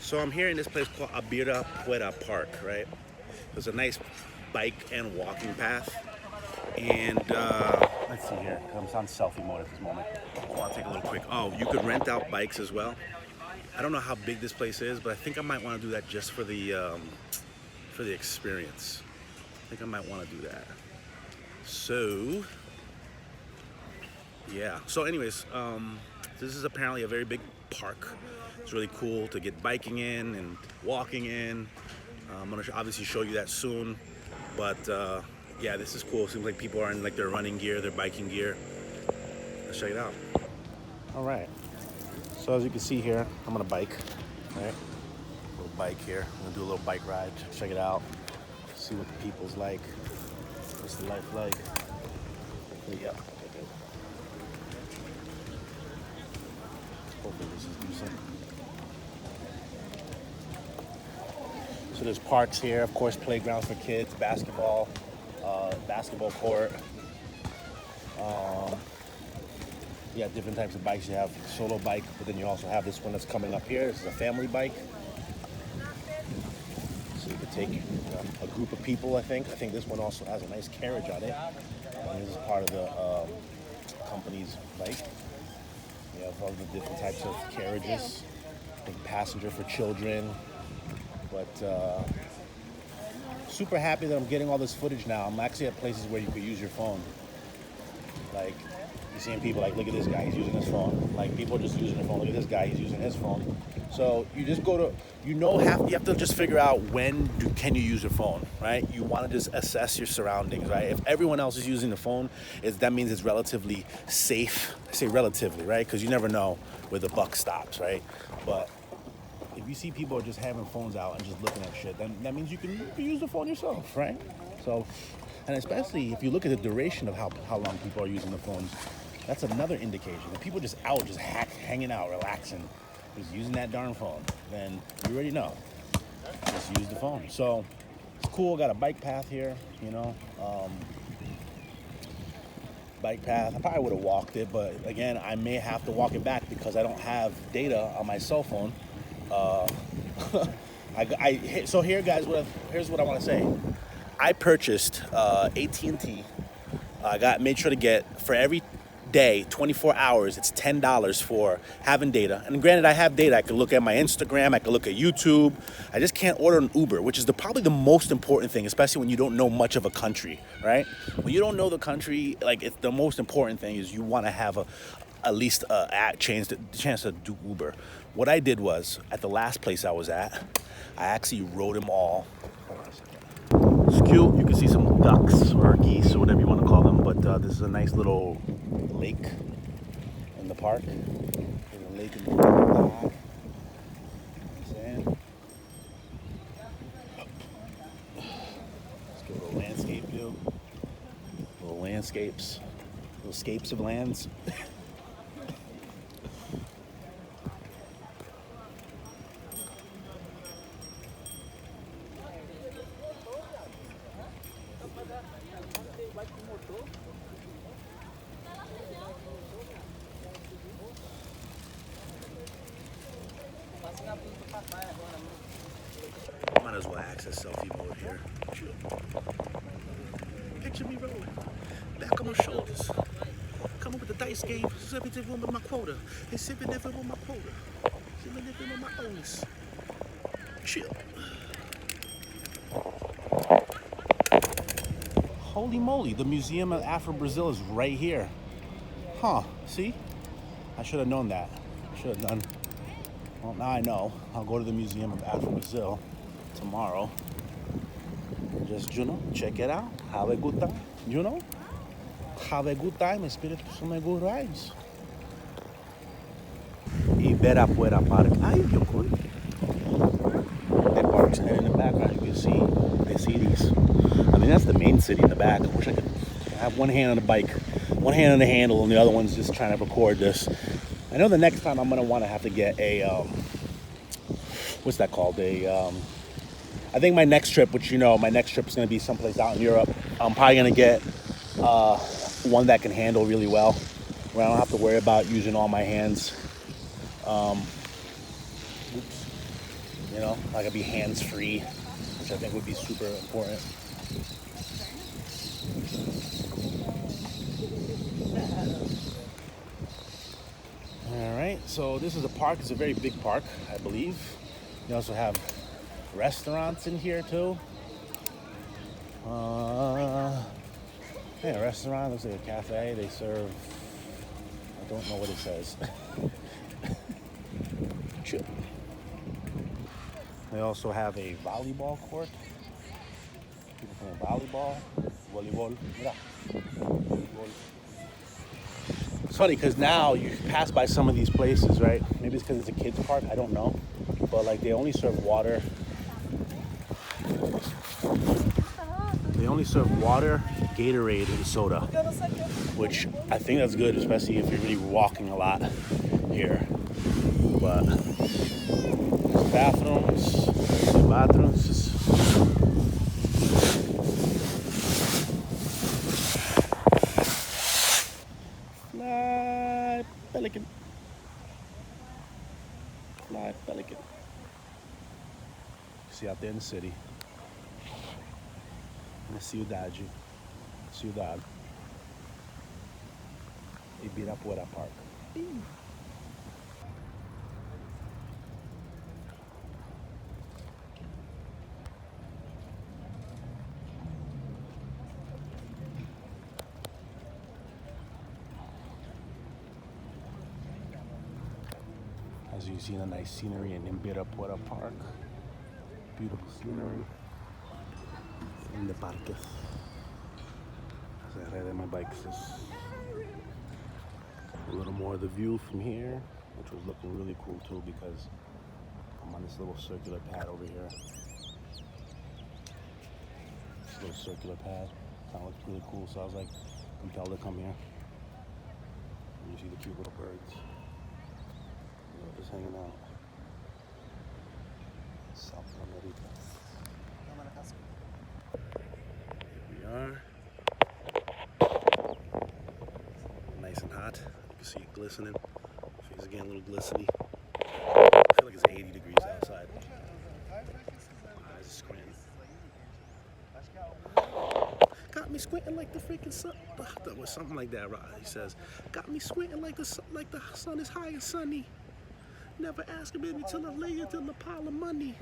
So I'm here in this place called Iberapuera Park, right? There's a nice bike and walking path. And let's see here, 'cause I'm on selfie mode at this moment. So I'll take a little quick. Oh, you could rent out bikes as well. I don't know how big this place is, but I think I might want to do that just for the experience. I think I might want to do that. So yeah. So anyways, this is apparently a very big park. It's really cool to get biking in and walking in. I'm gonna obviously show you that soon, but yeah, this is cool. Seems like people are in like their running gear, their biking gear. Let's check it out. All right. So as you can see here, I'm on a bike, right? Little bike here. I'm gonna do a little bike ride. Check it out. See what the people's like. What's the life like? Yeah. Hopefully this is decent. So there's parks here, of course, playgrounds for kids, basketball court. Yeah, different types of bikes. You have solo bike, but then you also have this one that's coming up here. This is a family bike. So you could take a group of people, I think. I think this one also has a nice carriage on it. And this is part of the company's bike. You have all the different types of carriages. I think passenger for children. But super happy that I'm getting all this footage now. I'm actually at places where you could use your phone. Like, you're seeing people like, look at this guy, he's using his phone. Like, people are just using their phone. Look at this guy, he's using his phone. So you just go to, you have to just figure out can you use your phone, right? You want to just assess your surroundings, right? If everyone else is using the phone, that means it's relatively safe. I say relatively, right? Because you never know where the buck stops, right? But if you see people just having phones out and just looking at shit, then that means you can use the phone yourself, right? So, and especially if you look at the duration of how long people are using the phones, that's another indication. If people just out, just hanging out, relaxing, just using that darn phone, then you already know. Just use the phone. So it's cool. Got a bike path here, bike path. I probably would have walked it, but again, I may have to walk it back because I don't have data on my cell phone. So here, guys, here's what I want to say. I purchased AT&T. Made sure to get, for every day, 24 hours, it's $10 for having data. And granted, I have data. I can look at my Instagram. I can look at YouTube. I just can't order an Uber, which is probably the most important thing, especially when you don't know much of a country, right? When you don't know the country, like, it's the most important thing is you want to have at least a chance to do Uber. What I did was, at the last place I was at, I actually wrote them all. It's cute. You can see some ducks or geese or whatever you want to call them, but this is a nice little lake in the park. There's a lake in the back. Let's get a little landscape view. Little landscapes. Little scapes of lands. Might as well access selfie mode here. Picture me rolling, back on my shoulders. Come up with the dice game, 71 with my quota. It's 7-11 with my quota. 7-11 with my bonus. Chill. Holy moly, the Museum of Afro-Brazil is right here. Huh, see? I should have known that. I should have done. Well, now I know. I'll go to the Museum of Afro-Brazil tomorrow. Just, check it out. Have a good time. Have a good time. Espírito some good rides. Iberapuera Park. Ay, yo cool. That park's, and in the background you can see the cities. I mean, that's the main city in the back. I wish I could have one hand on the bike, one hand on the handle, and the other one's just trying to record this. I know the next time I'm gonna want to have to get a what's that called? I think my next trip, my next trip is gonna be someplace out in Europe. I'm probably gonna get one that can handle really well, where I don't have to worry about using all my hands. Oops. You know, I could be hands-free, which I think would be super important. All right, so this is a park. It's a very big park, I believe. You also have restaurants in here too. Yeah, restaurant, looks like a cafe. They serve, I don't know what it says. Chill. They also have a volleyball court. People playing volleyball. Mira. Volleyball. It's funny because now you pass by some of these places, right? Maybe it's because it's a kids park, I don't know. But like they only serve water. They only serve water, Gatorade, and soda, which I think that's good, especially if you're really walking a lot here. But bathrooms. Fly pelican. Fly pelican. See out there in the city. In the ciudad. Iberapuera Park. As you see, a nice scenery in Iberapuera Park. Beautiful scenery. In the parques. As I ride my bikes. A little more of the view from here, which was looking really cool too because I'm on this little circular pad over here. This little circular pad. Kind of looks really cool, so I was like compelled to come here. And you see the cute little birds. They're just hanging out. Sao Paulo. Here we are. Nice and hot. You can see it glistening. Things are getting a little glistening. I feel like it's 80 degrees outside. My eyes are squinting. Got me squinting like the freaking sun. Or something like that, right? He says, got me squinting like the sun is high and sunny. Never ask a baby till I lay until a pile of money.